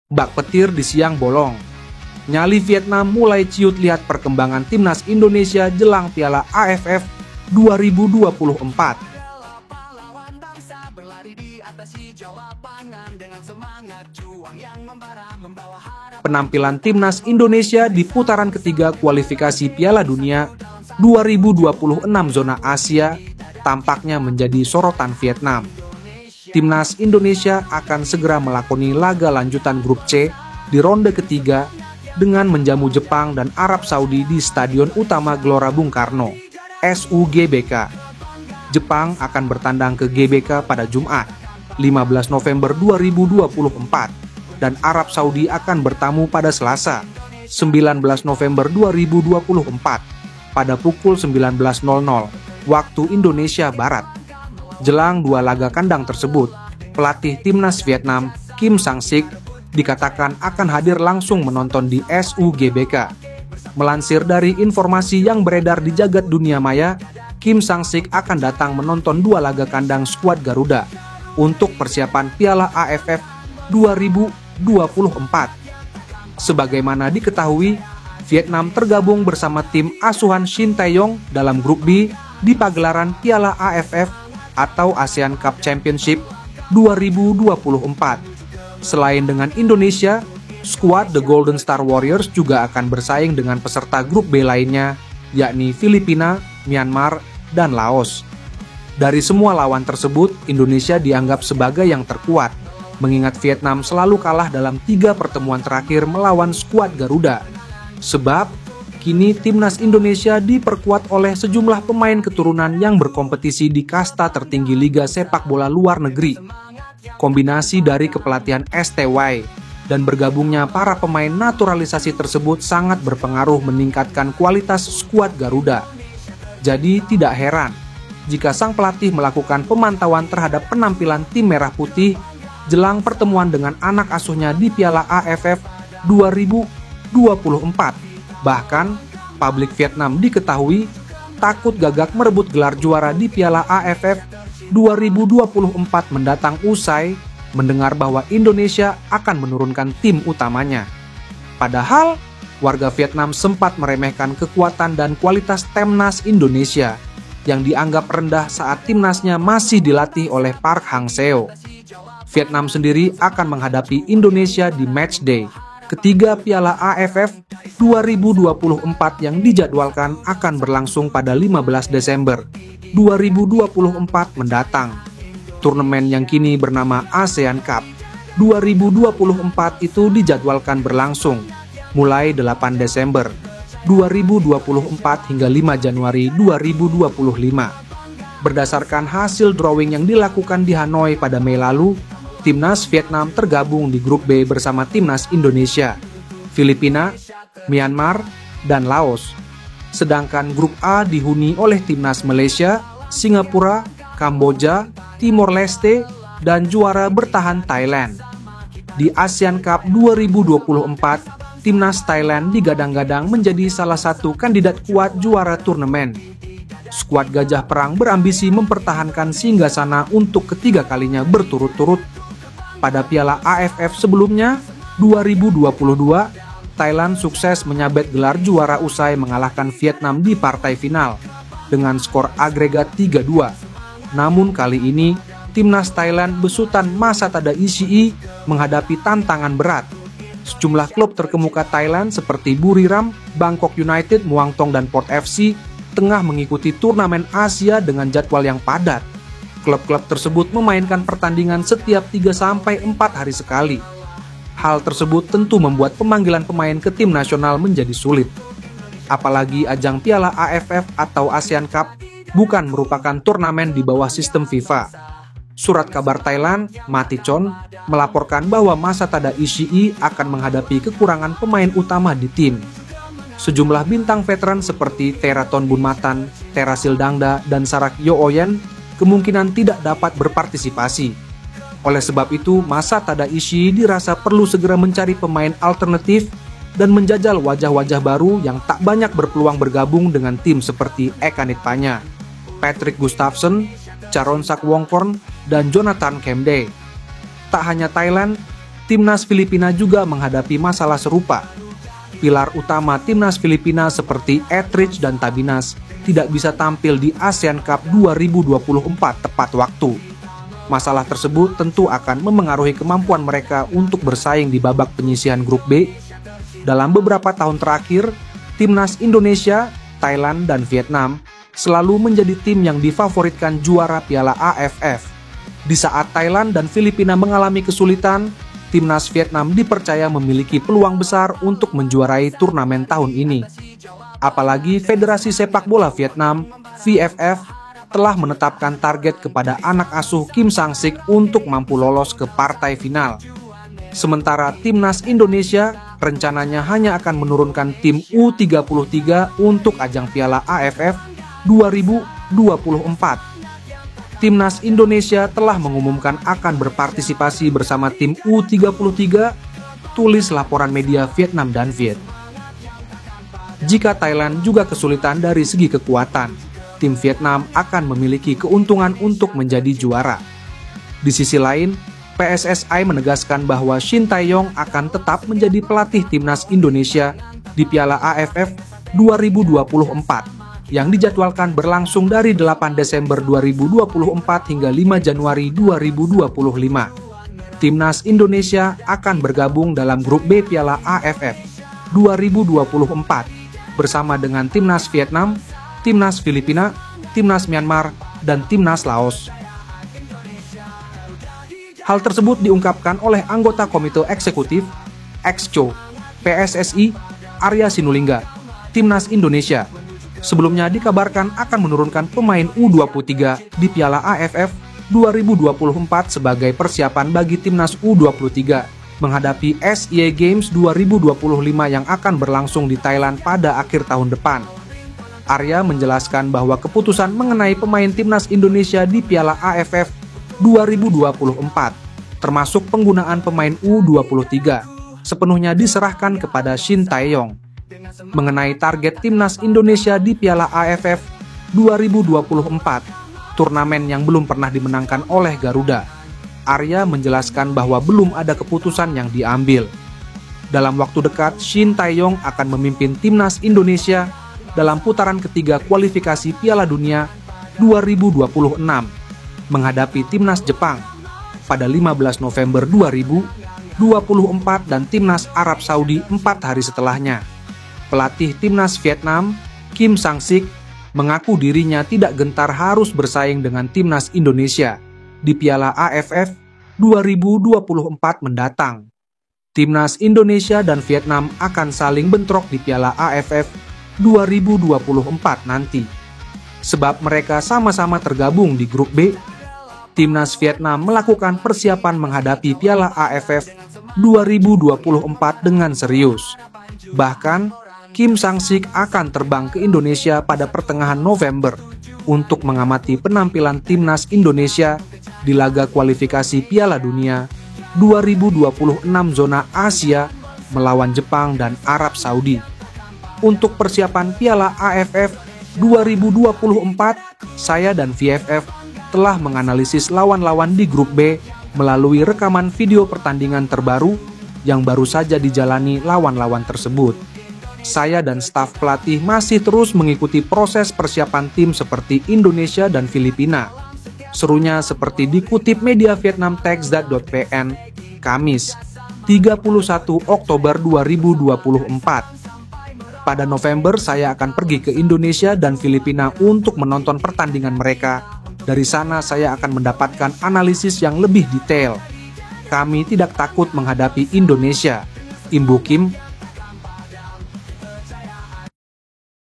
Bak petir di siang bolong. Nyali Vietnam mulai ciut lihat perkembangan timnas Indonesia jelang Piala AFF 2024. Penampilan timnas Indonesia di putaran ketiga kualifikasi Piala Dunia 2026 zona Asia tampaknya menjadi sorotan Vietnam. Timnas Indonesia akan segera melakoni laga lanjutan grup C di ronde ketiga dengan menjamu Jepang dan Arab Saudi di Stadion Utama Gelora Bung Karno, SUGBK. Jepang akan bertandang ke GBK pada Jumat, 15 November 2024, dan Arab Saudi akan bertamu pada Selasa, 19 November 2024, pada pukul 19.00 waktu Indonesia Barat. Jelang dua laga kandang tersebut, pelatih timnas Vietnam, Kim Sang-sik, dikatakan akan hadir langsung menonton di SUGBK. Melansir dari informasi yang beredar di jagat dunia maya, Kim Sang-sik akan datang menonton dua laga kandang skuad Garuda untuk persiapan Piala AFF 2024. Sebagaimana diketahui, Vietnam tergabung bersama tim asuhan Shin Tae-yong dalam grup B di pagelaran Piala AFF atau ASEAN Cup Championship 2024. Selain dengan Indonesia, skuad The Golden Star Warriors juga akan bersaing dengan peserta grup B lainnya, yakni Filipina, Myanmar, dan Laos. Dari semua lawan tersebut, Indonesia dianggap sebagai yang terkuat, mengingat Vietnam selalu kalah dalam 3 pertemuan terakhir melawan skuad Garuda. Sebab, kini timnas Indonesia diperkuat oleh sejumlah pemain keturunan yang berkompetisi di kasta tertinggi Liga Sepak Bola Luar Negeri. Kombinasi dari kepelatihan STY dan bergabungnya para pemain naturalisasi tersebut sangat berpengaruh meningkatkan kualitas skuad Garuda. Jadi tidak heran jika sang pelatih melakukan pemantauan terhadap penampilan tim merah putih jelang pertemuan dengan anak asuhnya di Piala AFF 2024. Bahkan, publik Vietnam diketahui takut gagak merebut gelar juara di Piala AFF 2024 mendatang usai mendengar bahwa Indonesia akan menurunkan tim utamanya. Padahal, warga Vietnam sempat meremehkan kekuatan dan kualitas timnas Indonesia yang dianggap rendah saat timnasnya masih dilatih oleh Park Hang-seo. Vietnam sendiri akan menghadapi Indonesia di matchday ketiga Piala AFF 2024 yang dijadwalkan akan berlangsung pada 15 Desember 2024 mendatang. Turnamen yang kini bernama ASEAN Cup 2024 itu dijadwalkan berlangsung mulai 8 Desember 2024 hingga 5 Januari 2025. Berdasarkan hasil drawing yang dilakukan di Hanoi pada Mei lalu, timnas Vietnam tergabung di grup B bersama timnas Indonesia, Filipina, Myanmar, dan Laos. Sedangkan grup A dihuni oleh timnas Malaysia, Singapura, Kamboja, Timor Leste, dan juara bertahan Thailand. Di ASEAN Cup 2024, timnas Thailand digadang-gadang menjadi salah satu kandidat kuat juara turnamen. Skuad Gajah Perang berambisi mempertahankan singgasana untuk ketiga kalinya berturut-turut. Pada Piala AFF sebelumnya, 2022, Thailand sukses menyabet gelar juara usai mengalahkan Vietnam di partai final dengan skor agregat 3-2. Namun kali ini, timnas Thailand besutan Masatada Ishii menghadapi tantangan berat. Sejumlah klub terkemuka Thailand seperti Buriram, Bangkok United, Muangthong, dan Port FC tengah mengikuti turnamen Asia dengan jadwal yang padat. Klub-klub tersebut memainkan pertandingan setiap 3-4 hari sekali. Hal tersebut tentu membuat pemanggilan pemain ke tim nasional menjadi sulit. Apalagi ajang Piala AFF atau ASEAN Cup bukan merupakan turnamen di bawah sistem FIFA. Surat kabar Thailand, Matichon, melaporkan bahwa Masatada Ishii akan menghadapi kekurangan pemain utama di tim. Sejumlah bintang veteran seperti Theraton Bunmatan, Terasil Dangda, dan Sarak Yooyen kemungkinan tidak dapat berpartisipasi. Oleh sebab itu, Masatada Ishii dirasa perlu segera mencari pemain alternatif dan menjajal wajah-wajah baru yang tak banyak berpeluang bergabung dengan tim seperti Eka Nitpanya, Patrick Gustafsson, Charoensak Wongkorn, dan Jonathan Kemdae. Tak hanya Thailand, Timnas Filipina juga menghadapi masalah serupa. Pilar utama Timnas Filipina seperti Etrich dan Tabinas tidak bisa tampil di ASEAN Cup 2024 tepat waktu. Masalah tersebut tentu akan memengaruhi kemampuan mereka untuk bersaing di babak penyisihan grup B. Dalam beberapa tahun terakhir, Timnas Indonesia, Thailand, dan Vietnam selalu menjadi tim yang difavoritkan juara Piala AFF. Di saat Thailand dan Filipina mengalami kesulitan, Timnas Vietnam dipercaya memiliki peluang besar untuk menjuarai turnamen tahun ini. Apalagi Federasi Sepak Bola Vietnam, VFF, telah menetapkan target kepada anak asuh Kim Sang-sik untuk mampu lolos ke partai final. Sementara Timnas Indonesia rencananya hanya akan menurunkan tim U33 untuk ajang Piala AFF 2024. Timnas Indonesia telah mengumumkan akan berpartisipasi bersama tim U33, tulis laporan media Vietnam dan Viet. Jika Thailand juga kesulitan dari segi kekuatan, tim Vietnam akan memiliki keuntungan untuk menjadi juara. Di sisi lain, PSSI menegaskan bahwa Shin Tae-yong akan tetap menjadi pelatih Timnas Indonesia di Piala AFF 2024 yang dijadwalkan berlangsung dari 8 Desember 2024 hingga 5 Januari 2025. Timnas Indonesia akan bergabung dalam grup B Piala AFF 2024 bersama dengan Timnas Vietnam, Timnas Filipina, Timnas Myanmar, dan Timnas Laos. Hal tersebut diungkapkan oleh anggota Komite Eksekutif (EXCO) PSSI Arya Sinulinga. Timnas Indonesia sebelumnya dikabarkan akan menurunkan pemain U23 di Piala AFF 2024 sebagai persiapan bagi Timnas U23 menghadapi SEA Games 2025 yang akan berlangsung di Thailand pada akhir tahun depan. Arya menjelaskan bahwa keputusan mengenai pemain Timnas Indonesia di Piala AFF 2024, termasuk penggunaan pemain U23, sepenuhnya diserahkan kepada Shin Tae-yong. Mengenai target Timnas Indonesia di Piala AFF 2024, turnamen yang belum pernah dimenangkan oleh Garuda, Arya menjelaskan bahwa belum ada keputusan yang diambil. Dalam waktu dekat, Shin Tae-yong akan memimpin Timnas Indonesia dalam putaran ketiga kualifikasi Piala Dunia 2026 menghadapi Timnas Jepang pada 15 November 2024 dan Timnas Arab Saudi 4 hari setelahnya. Pelatih Timnas Vietnam, Kim Sang-sik, mengaku dirinya tidak gentar harus bersaing dengan Timnas Indonesia di Piala AFF 2024 mendatang. Timnas Indonesia dan Vietnam akan saling bentrok di Piala AFF 2024 nanti. Sebab mereka sama-sama tergabung di grup B, Timnas Vietnam melakukan persiapan menghadapi Piala AFF 2024 dengan serius. Bahkan, Kim Sang-sik akan terbang ke Indonesia pada pertengahan November untuk mengamati penampilan Timnas Indonesia di laga kualifikasi Piala Dunia 2026 zona Asia melawan Jepang dan Arab Saudi. Untuk persiapan Piala AFF 2024, saya dan VFF telah menganalisis lawan-lawan di grup B melalui rekaman video pertandingan terbaru yang baru saja dijalani lawan-lawan tersebut. Saya dan staf pelatih masih terus mengikuti proses persiapan tim seperti Indonesia dan Filipina. Serunya seperti dikutip media Vietnam Text.pn, Kamis, 31 Oktober 2024. Pada November, saya akan pergi ke Indonesia dan Filipina untuk menonton pertandingan mereka. Dari sana, saya akan mendapatkan analisis yang lebih detail. Kami tidak takut menghadapi Indonesia, imbu Kim